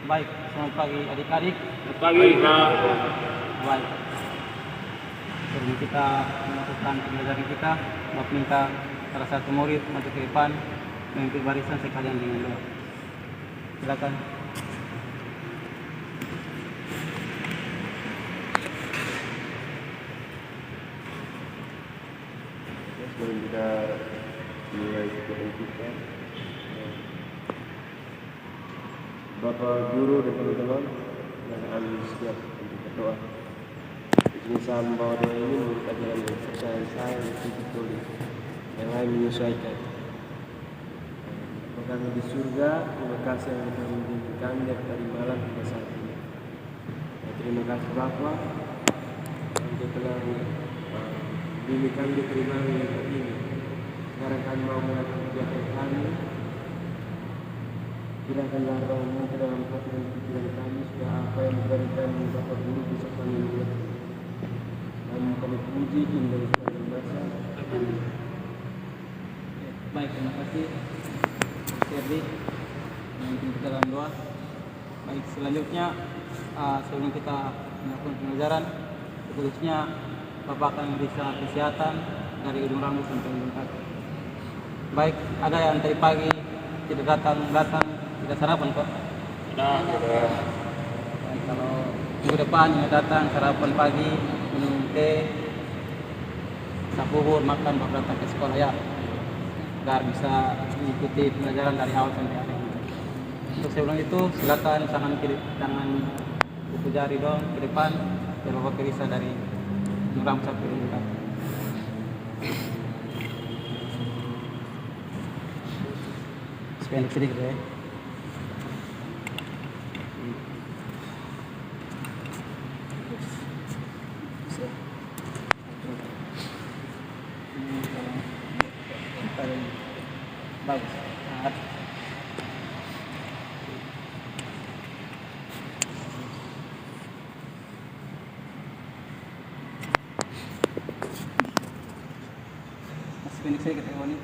Baik, selamat pagi adik-adik. Selamat pagi, Pak. Baik. Sebelum kita melakukan pembelajaran kita, Bapak minta salah satu murid maju ke depan memimpin barisan sekalian dengan doa. Silakan. Sebelum kita mulai kegiatan kita, Bapak Guru dan teman-teman, silakan siap untuk berdoa. Ini saya membawa doa ini menurut ajaran dan kepercayaan saya yang betul-betul yang lain menyesuaikan. Bapa kami di surga, terima kasih yang telah membimbing kami dari malam hingga saat ini. Terima kasih Bapa untuk telah membimbing kami di malam yang ini. Sekarang kami mau melakukan kegiatan kami. Kiranya rohmu ke dalam hati dan pikiran kami supaya apa yang diberikan Bapak Guru bisa kami mengerti. Kami puji indah dan masa. Baik, terima kasih. Serdi memimpin kita dalam doa. Baik, selanjutnya sebelum kita melakukan pembelajaran, khususnya Bapak akan meriksa kesehatan dari ujung rambut sampai ujung kaki. Baik, ada yang tadi pagi tidak datang, tidak sarapan kok? Tidak. Baik, kalau minggu depan yang datang sarapan pagi, minum teh, sapuhur, makan, baru datang ke sekolah ya, agar bisa mengikuti pembelajaran dari awal sampai akhir. Untuk sebelum itu silakan tangan buku jari dong ke depan, biar Bapak periksa dari ujung sampai ujung kaki. Sependek sedikit ya. Bagus. Masih pendek sedikit ya ini.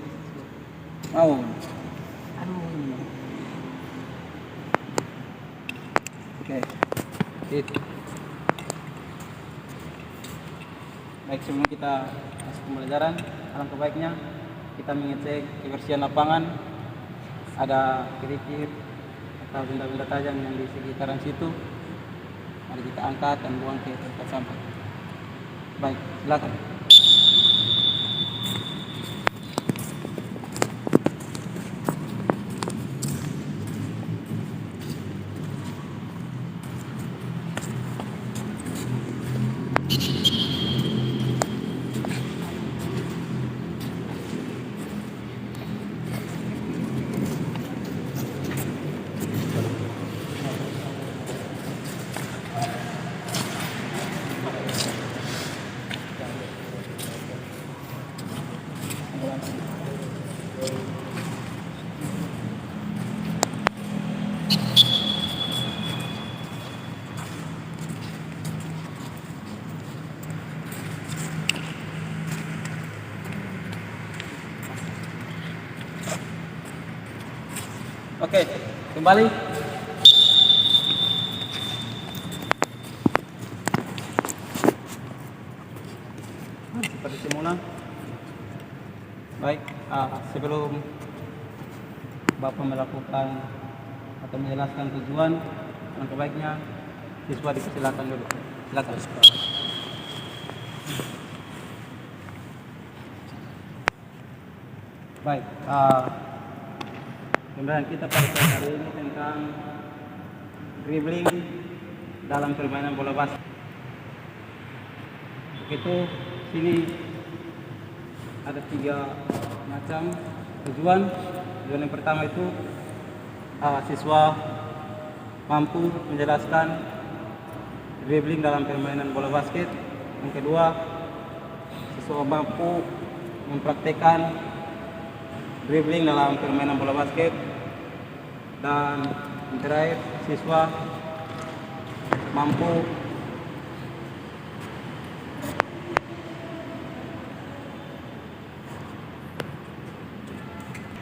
Mau. Aduh. Oke. Sip. Baik, sebelum kita masuk pembelajaran, alangkah baiknya kita mengecek kebersihan lapangan, ada kerikil atau benda-benda tajam yang di sekitaran situ, mari kita angkat dan buang ke tempat sampah. Baik, silakan. Oke, kembali. Seperti semula. Baik, sebelum Bapak melakukan atau menjelaskan tujuan, alangkah baiknya siswa dipersilakan dulu. Silakan. Baik, pembelajaran kita pada hari ini tentang dribbling dalam permainan bola basket. Begitu, sini ada 3 macam tujuan. Tujuan yang pertama itu siswa mampu menjelaskan dribbling dalam permainan bola basket. Yang kedua, siswa mampu mempraktekkan dribbling dalam permainan bola basket. Dan yang terakhir, siswa mampu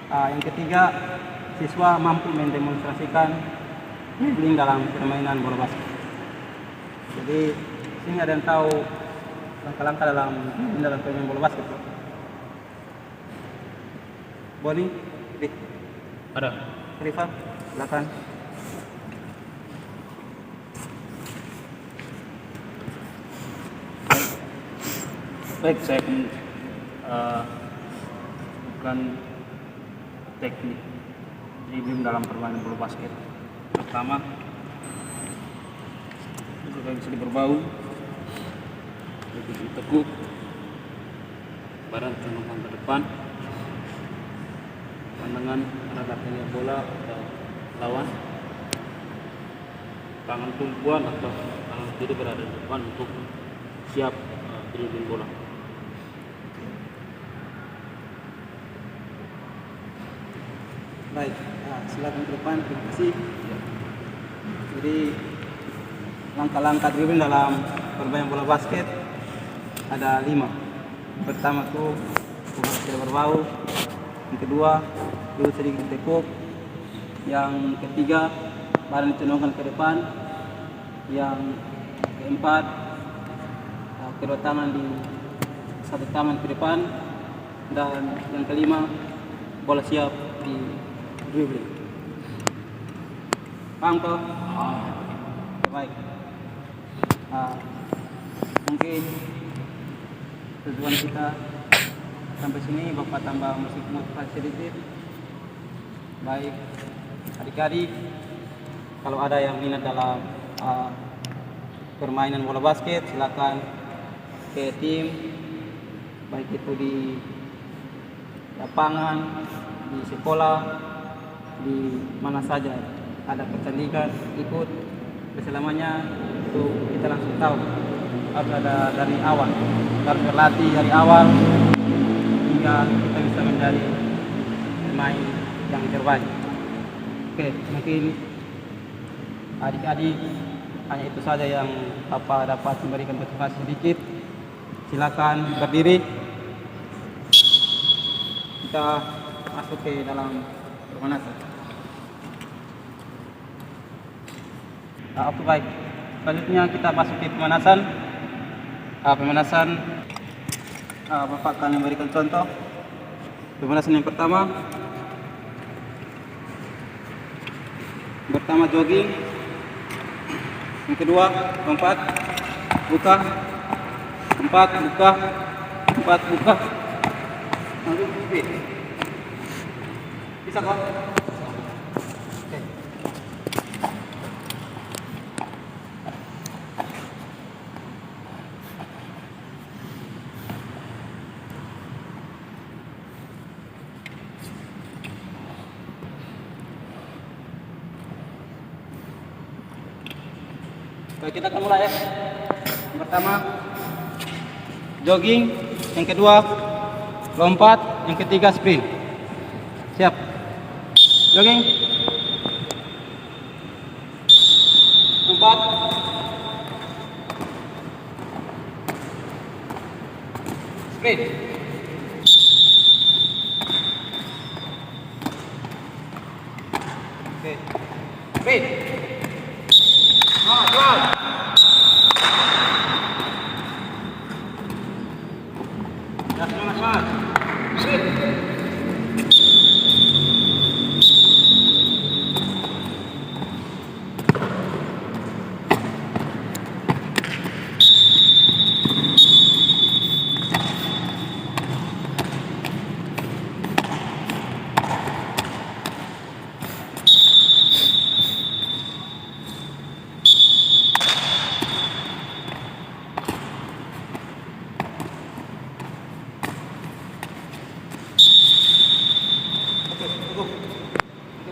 yang ketiga, siswa mampu mendemonstrasikan dribbling dalam permainan bola basket. Jadi sini ada yang tahu langkah-langkah dalam permainan bola basket? Boni, Ada. Rifa, silakan. Baik, saya akan bukan teknik dribbling dalam permainan bola basket. Pertama, supaya bisa berbau, begitu tekuk, badan condongkan ke depan, pandangan arah datangnya bola atau lawan, tangan tumpuan atau tangan kiri berada di depan untuk siap dribbling bola. Baik, silakan ke depan. Terima kasih. Jadi langkah-langkah dribbling dalam permainan bola basket ada 5. Pertama tuh bukan tidak berbau. Yang kedua, dulu sedikit tekuk. Yang ketiga, badan dicondongkan ke depan. Yang keempat, kedua tangan di satu tangan ke depan. Dan yang kelima, bola siap di dribbling. Paham toh? Baik. Mungkin tujuan kita sampai sini, Bapak tambah musik motivasi sedikit. Baik adik-adik, kalau ada yang minat dalam permainan bola basket, silakan ke tim, baik itu di lapangan, di sekolah, di mana saja ada pertandingan, ikut. Selamanya itu kita langsung tahu, harus ada dari awal, harus berlatih dari awal hingga kita bisa menjadi pemain yang terbaik. Oke, mungkin adik-adik hanya itu saja yang Papa dapat memberikan motivasi sedikit. Silakan berdiri, kita masuk ke dalam pemanasan. Oke, baik. Selanjutnya kita masuk ke pemanasan. Bapak akan memberikan contoh. Pemanasan yang pertama jogging. Yang kedua lompat, buka, empat buka, lalu speed. Bisa kok? Oke. Baik, kita akan mulai ya. Yang pertama jogging, yang kedua lompat, yang ketiga sprint. Siap. Jogging, lompat, sprint. Oke, sprint. Jual. Semangat. Sprint.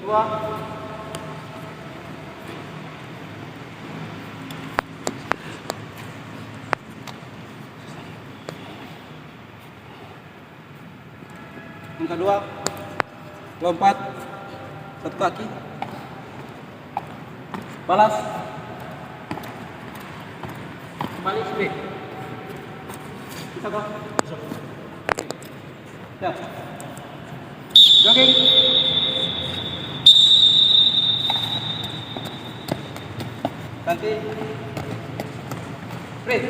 Kedua, yang kedua lompat satu kaki, balas, kembali sprint. Bisa kok? Siap. Jogging. Ganti. Free.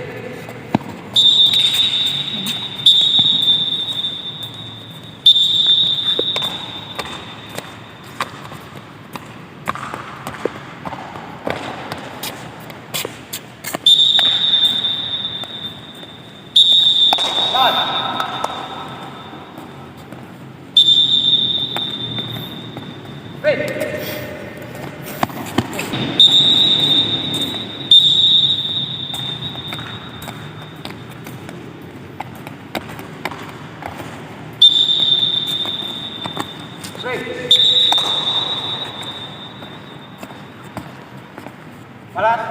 Balas.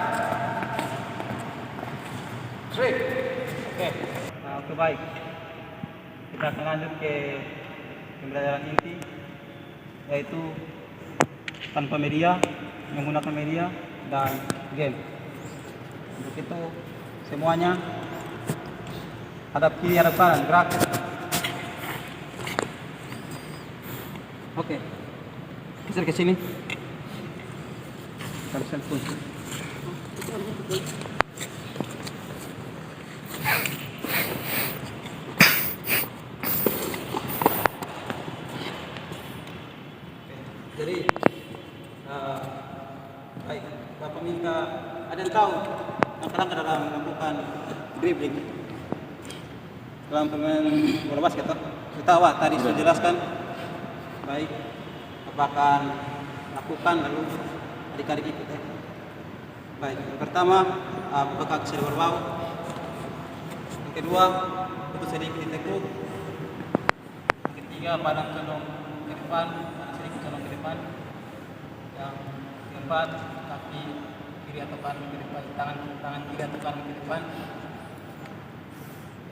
Straight. Oke. Nah, oke baik. Kita akan lanjut ke pembelajaran inti, yaitu tanpa media, menggunakan media dan game. Untuk itu semuanya hadap kiri, hadap kanan, gerak. Oke. Geser ke sini. Tarusan pun. Jadi, baik, Bapak minta ada yang tahu langkah-langkah dalam melakukan dribbling dalam pemain bola basket. Kita tadi sudah jelaskan. Baik, apakah lakukan lalu adik-adik ikut ya. Baik, yang pertama bekak seri berbau. Yang kedua, putus sedikit ditekuk. Yang ketiga, badan condong ke depan, badan sedikit condong ke depan. Yang keempat, kaki kiri atau kanan ke depan, tangan kiri atau kanan ke depan.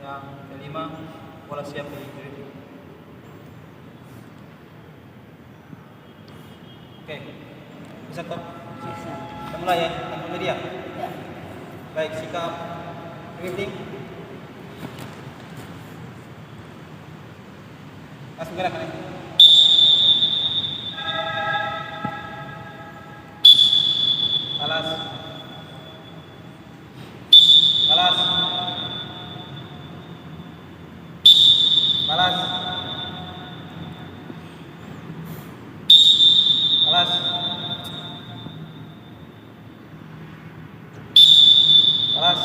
Yang kelima, bola siap di kiri. Oke, bisa kok? Bisa. Kita mulai ya, tanpa media. Ya. Baik, sikap dribbling. Langsung gerakan ya. Balas. Balas. Balas. Balas. Balas.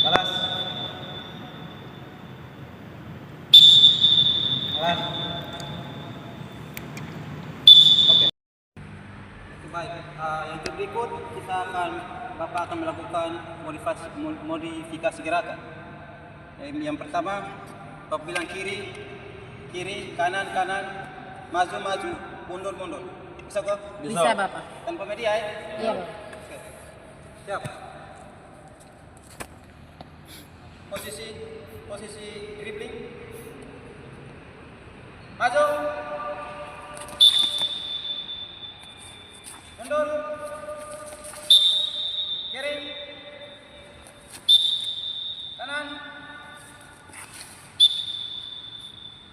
Balas. Balas. Oke. Baik, yang berikut Bapak akan melakukan modifikasi gerakan. Yang pertama, Bapak bilang kiri, kanan, maju, mundur. Bisa kok? Bisa Bapak. Tanpa media ya? Iya Bapak. Oke. Siap. Posisi dribbling. Maju. Mundur. Kiri. Kanan.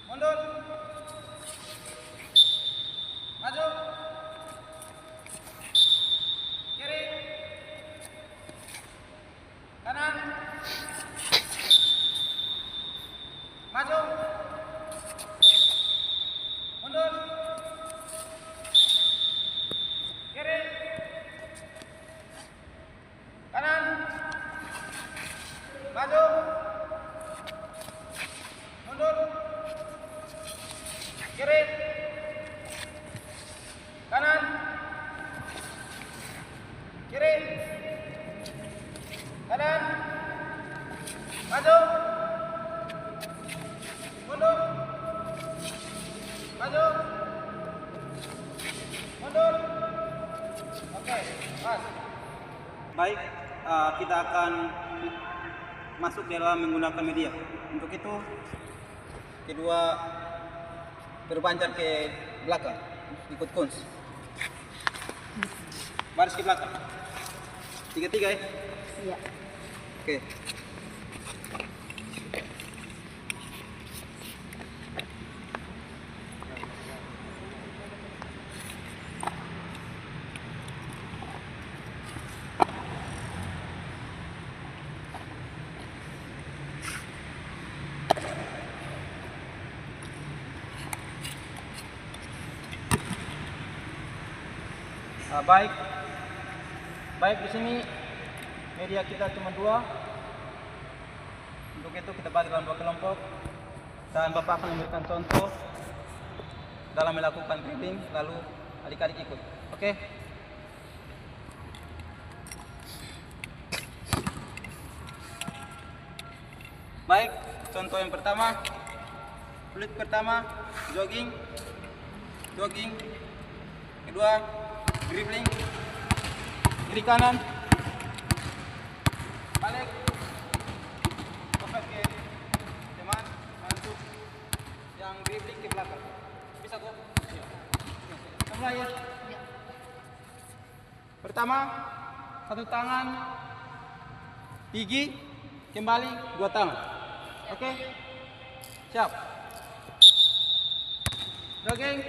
Mundur. Maju. Kiri. Kanan. Maju. Mundur. Kiri. Kanan. Maju. Mundur. Kiri. Kanan. Kiri. Kanan. Maju. Mundur. Maju. Mundur. Oke, pas. Baik, kita akan masuk dalam menggunakan media. Untuk itu, kedua berpanjang ke belakang, ikut cones. Baris ke belakang. 3-3 ya? Iya. Oke. Baik. Baik, di sini media kita cuma 2. Untuk itu kita bagi dalam 2 kelompok dan Bapak akan memberikan contoh dalam melakukan dribbling, lalu adik-adik ikut. Oke? Baik, contoh yang pertama, fluid pertama, jogging, kedua, dribbling, kiri kanan, balik, ke teman, masuk, yang dribbling ke belakang. Bisa kok? Kita mulai ya. Pertama, satu tangan, gigi, kembali, 2 tangan. Oke? Siap. Jogging.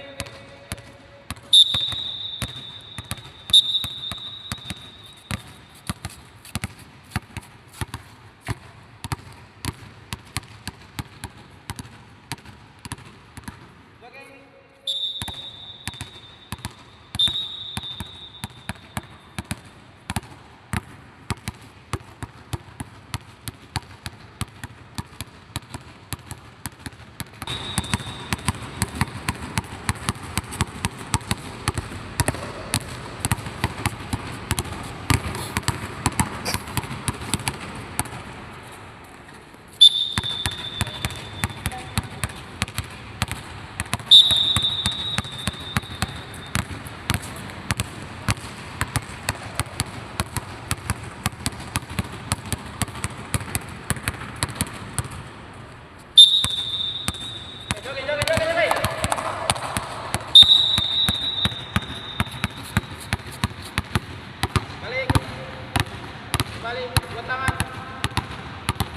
Balik, 2 tangan.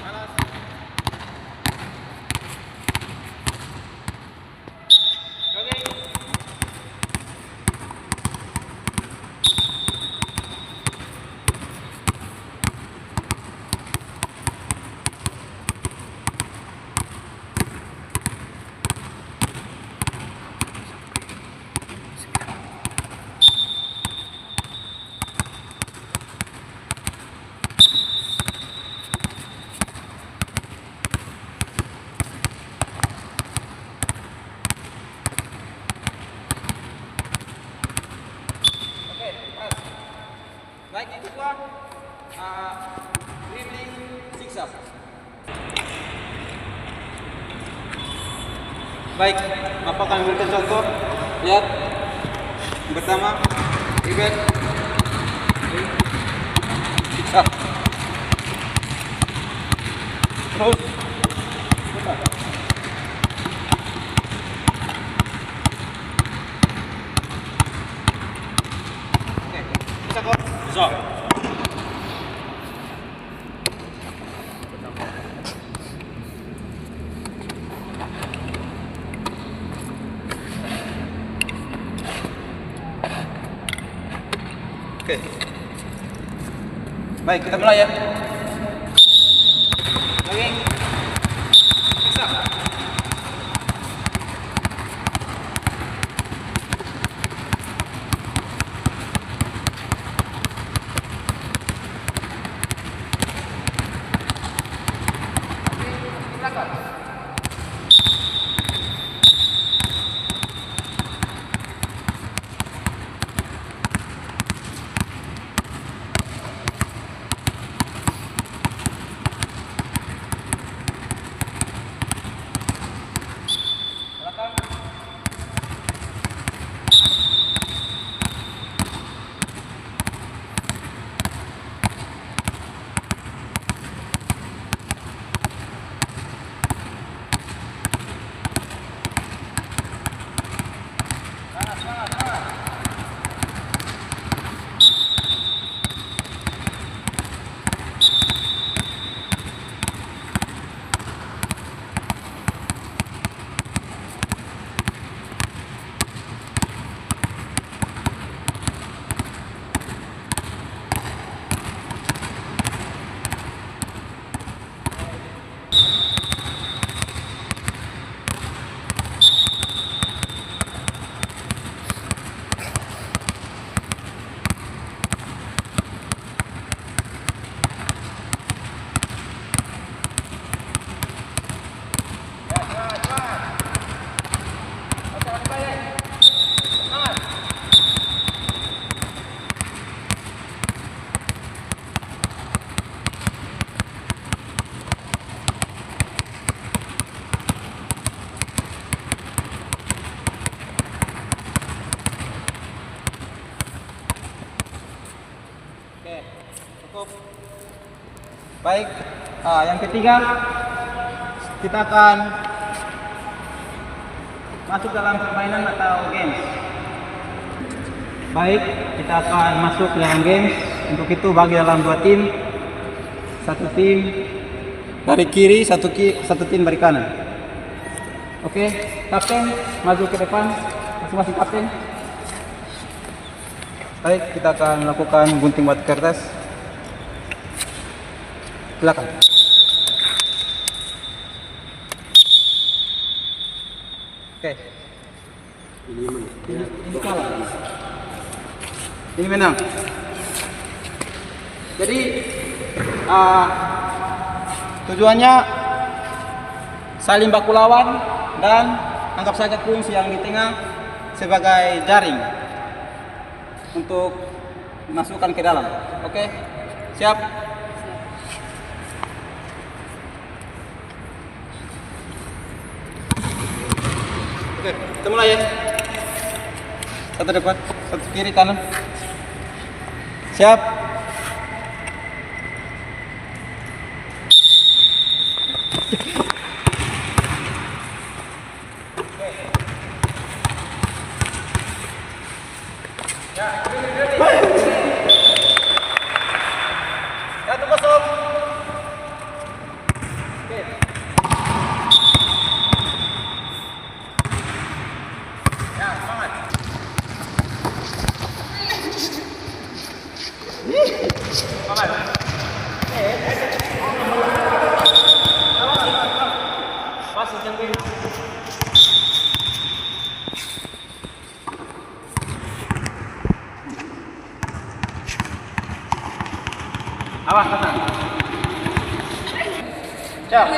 Balas. Jogging. Baik, itu gua dribbling zigzag. Baik, Bapak akan memberikan contoh. Lihat. Yang pertama, dribble zigzag. Terus putar. Oke, bisa kok? Bisa. Oke. Baik, kita mulai ya. Jogging. Bisa. Baik, yang ketiga kita akan masuk dalam permainan atau games. Baik, kita akan masuk dalam games. Untuk itu bagi dalam dua tim. Satu tim dari kiri, satu tim dari kanan. Oke, kapten maju ke depan, masing-masing kapten. Baik, kita akan lakukan gunting batu kertas. Silakan. Oke. Ini kalah. Ini menang. Jadi tujuannya saling baku lawan dan anggap saja kunci yang di tengah sebagai jaring untuk masukkan ke dalam. Oke, siap? Oke, kita mulai ya. Satu depan, satu kiri, kanan. Siap? Satu kosong. Oke. Ya, semangat. Semangat. Pas jangan. Awas kanan. Siap.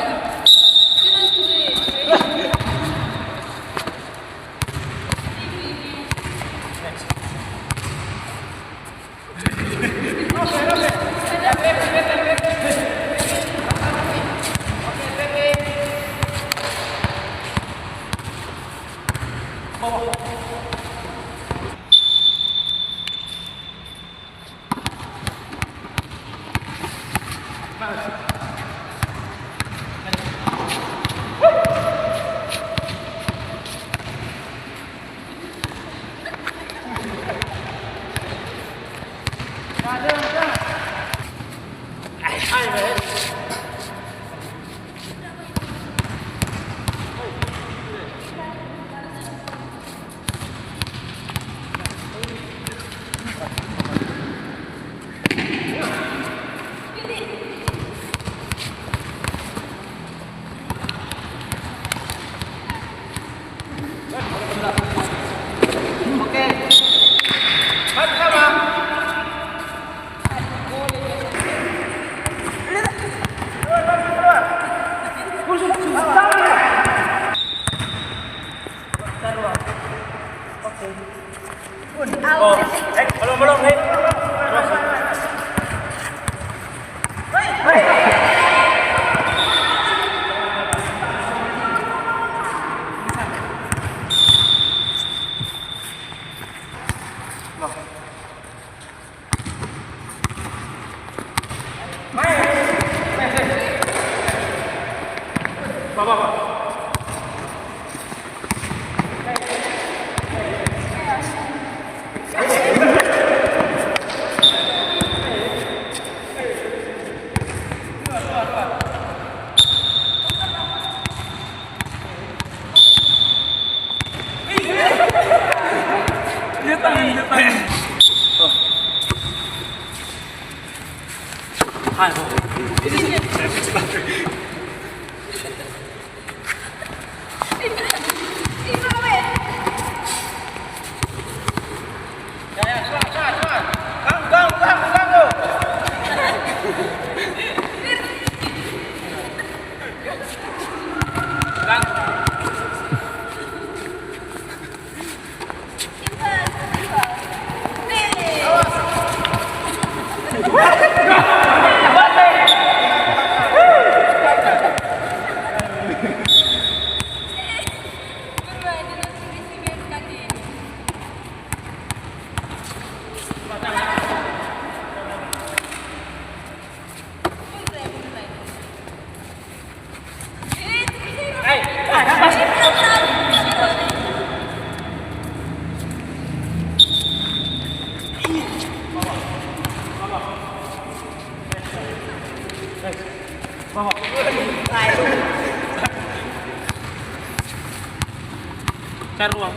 Cari ruang.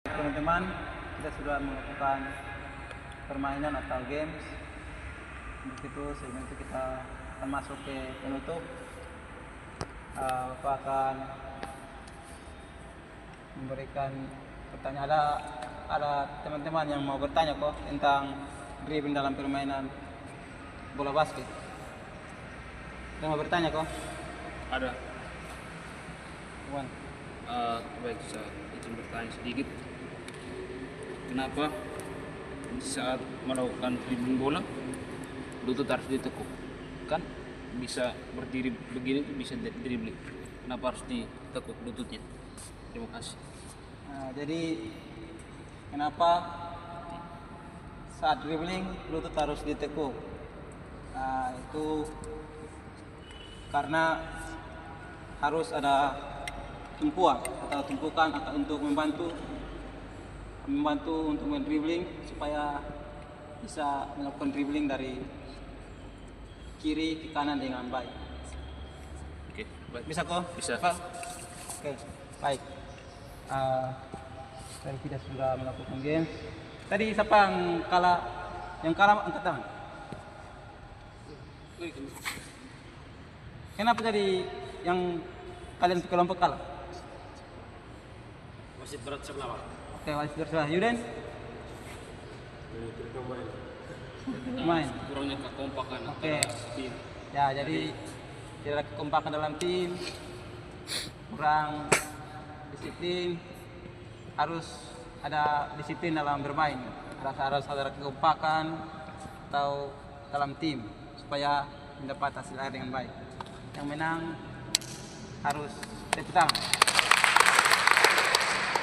Teman-teman, kita sudah melakukan permainan atau games. Untuk itu segmen itu kita akan masuk ke penutup. Bapak akan memberikan pertanyaan. Ada teman-teman yang mau bertanya kok tentang dribbling dalam permainan bola basket. Yang mau bertanya kok? Ada. Wan. Baik, saya izin bertanya sedikit. Kenapa saat melakukan dribbling bola lutut harus ditekuk? Kan bisa berdiri begini tuh bisa dribbling. Kenapa harus ditekuk lututnya? Terima kasih. Jadi kenapa saat dribbling lutut harus ditekuk? Itu karena harus ada tumpuan atau tumpukan atau untuk membantu untuk mendribbling supaya bisa melakukan dribbling dari kiri ke kanan dengan baik. Oke, baik. Bisa kok? Bisa. Oke, baik. Tadi kita sudah melakukan game. Tadi siapa yang kalah? Yang kalah angkat tangan. Kenapa jadi yang kalian sekelompok kalah? Wasit berat sebelah, Pak. Oke, wasit bersalah. Yuden? Main. Kurangnya kekompakan Oke. antara tim. Ya, jadi tidak ada kekompakan dalam tim, kurang disiplin, harus ada disiplin dalam bermain, harus ada kekompakan atau dalam tim supaya mendapat hasil akhir dengan baik. Yang menang harus tepuk tangan.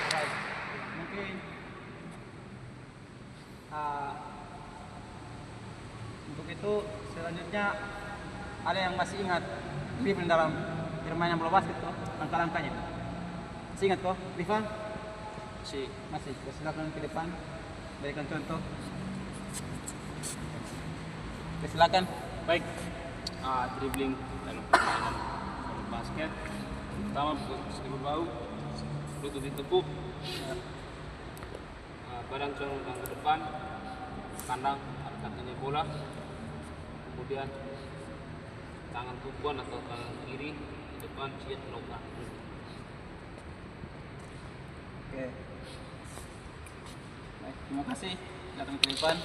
Baik. Mungkin untuk itu selanjutnya ada yang masih ingat dribbling dalam permainan bola basket kok, langkah-langkahnya masih ingat kok, Rifan? Masih. Silakan ke depan berikan contoh. Silakan. Baik. Dribbling dalam permainan bola basket. Pertama segi berbau, lutut ditekuk, badan condong ke depan, kandang kakinya bola, kemudian tangan tumpuan atau tangan kiri di depan siap melakukan. Oke. Baik, terima kasih. Silakan ke depan.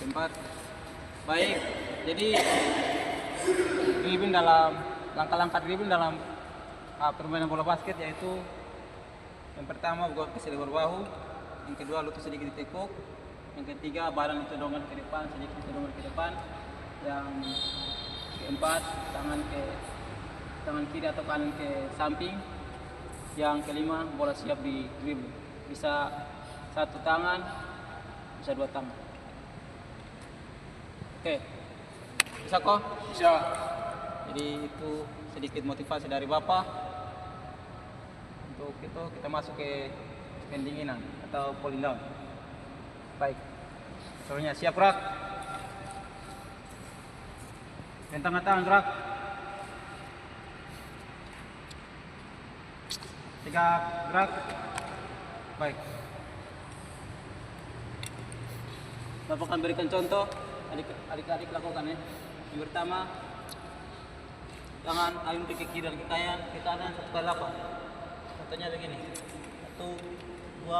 Tempat. Baik. Jadi dribbling dalam langkah-langkah dribbling dalam permainan bola basket yaitu yang pertama buat keseluruhan bahu, yang kedua lutut sedikit ditekuk, yang ketiga badan ditodongkan ke depan, sedikit ditodongkan ke depan, yang keempat tangan kiri atau kanan ke samping, yang kelima bola siap di dribble, bisa satu tangan, bisa dua tangan. Oke, bisa kok? Bisa. Jadi itu sedikit motivasi dari Bapak. Untuk itu kita masuk ke pendinginan atau cooling down. Baik. Soalnya siap, Rak. Tentang tangan, Rak. Tegak, gerak. Baik. Bapak akan berikan contoh. Adik-adik lakukan ya. Yang pertama, tangan ayun ke kiri dan ke kanan 1 kali 8. Contohnya begini. 1, 2,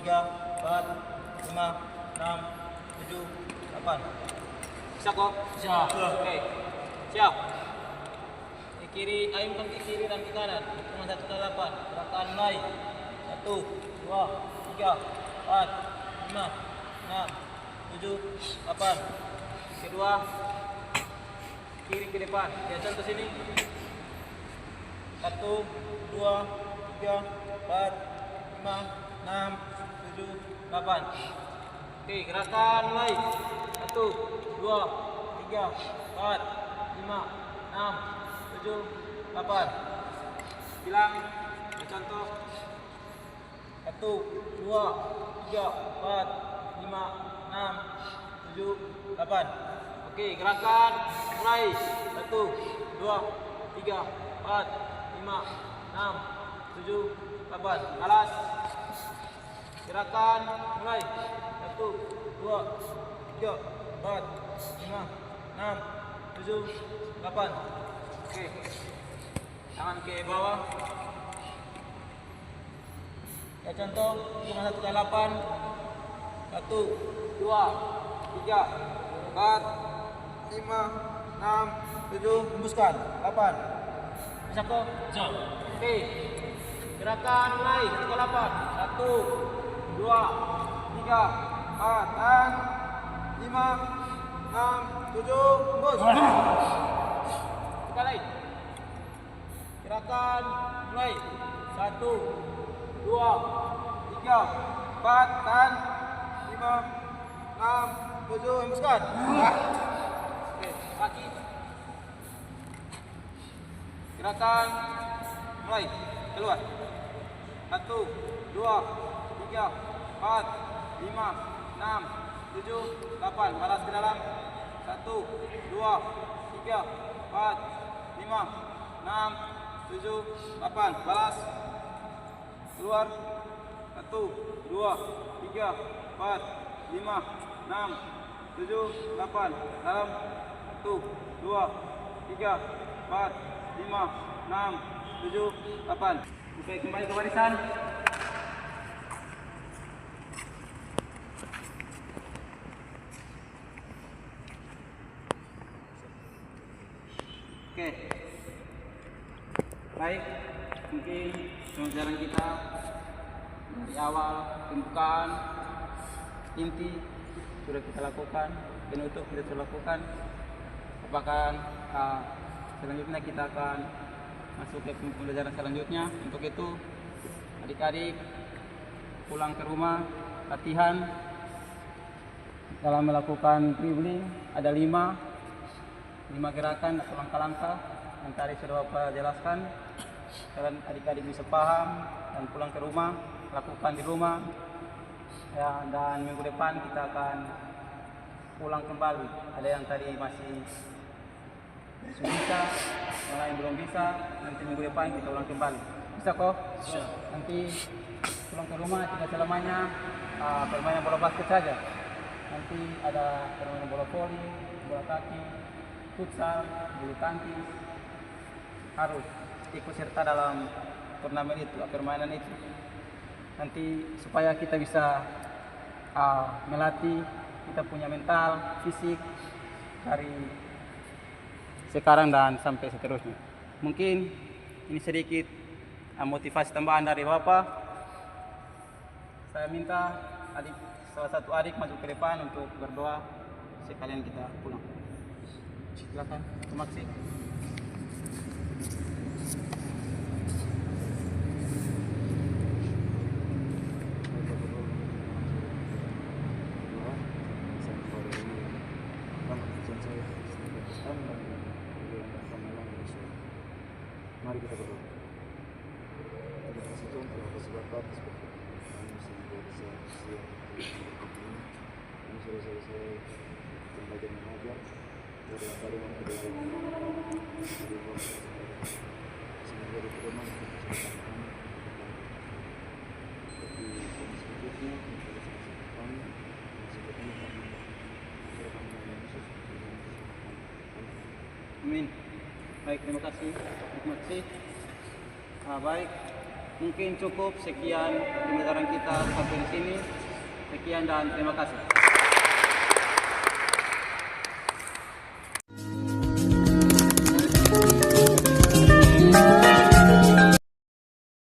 3, 4, 5, 6, 7, 8. Bisa kok? Bisa. Oke. Siap. Ke kiri, ayunkan ke kiri dan ke kanan. Cuma 1 kali 8. Gerakan mulai. 1, 2, 3, 4, 5, 6, 7, 8. Kedua, kiri ke depan. Ya, contoh sini. 1, 2, 3, 4, 5, 6, 7, 8. Oke, gerakan mulai. 1, 2, 3, 4, 5, 6, 7, 8. Bilang, contoh. 1, 2, 3, 4, 5, 6, 7, 8. Oke, gerakan mulai. 1, 2, 3, 4, 5, 6, 7, 8. Balas. Gerakan mulai. 1, 2, 3, 4, 5, 6, 7, 8. Oke. Tangan ke bawah. Ya contoh, cuma 1 ke 8. 1, 2, 3, 4, 5, 6, 7, hembuskan. 8. Bisa kok? Bisa. Oke. Gerakan mulai. 1 ke 8. 1, 2, 3, 4, tahan. 5, 6, 7, hembus. Sekali. Gerakan mulai. 1, 2, 3, 4, tahan. 5, 6, 7, hembuskan. Oke, kaki. Gerakan mulai. Keluar. 1, 2, 3, 4, 5, 6, 7, 8. Balas ke dalam. 1, 2, 3, 4, 5, 6, 7, 8. Balas. Keluar. 1, 2, 3, 4, 5, 6, 7, 8. Dalam. 1, 2, 3, 4, 5, 6, 7, 8. Oke, kembali ke barisan. Oke. Baik, mungkin pembelajaran kita dari awal, pembukaan, inti sudah kita lakukan, penutup kita sudah lakukan. Apakah selanjutnya kita akan masuk ke pembelajaran selanjutnya. Untuk itu adik-adik pulang ke rumah latihan dalam melakukan dribbling. Ada 5 gerakan atau langkah-langkah yang tadi sudah Bapak jelaskan. Kalian adik-adik bisa paham dan pulang ke rumah lakukan di rumah ya, dan minggu depan kita akan pulang kembali. Ada yang tadi masih bisa, yang lain belum bisa. Nanti minggu depan kita ulang kembali. Bisa kok? Bisa. Nanti pulang ke rumah tidak selamanya permainan bola basket saja. Nanti ada permainan bola voli, bola kaki, futsal, bulu tangkis. Harus ikut serta dalam turnamen itu, permainan itu. Nanti supaya kita bisa melatih kita punya mental, fisik dari sekarang dan sampai seterusnya. Mungkin ini sedikit motivasi tambahan dari Bapak. Saya minta salah satu adik masuk ke depan untuk berdoa sekalian kita pulang. Silakan, terima kasih. Mari kita berdoa. Terima kasih Tuhan telah kasih berkat seperti kami sehingga bisa siang kami sudah selesai belajar mengajar dari apa yang kita belajar semoga diterima kesempatan kami tapi selanjutnya kami seperti kami serahkan kepada Yesus. Amin. Baik, terima kasih. Terima kasih. Baik, mungkin cukup sekian pembelajaran kita sampai di sini. Sekian dan terima kasih.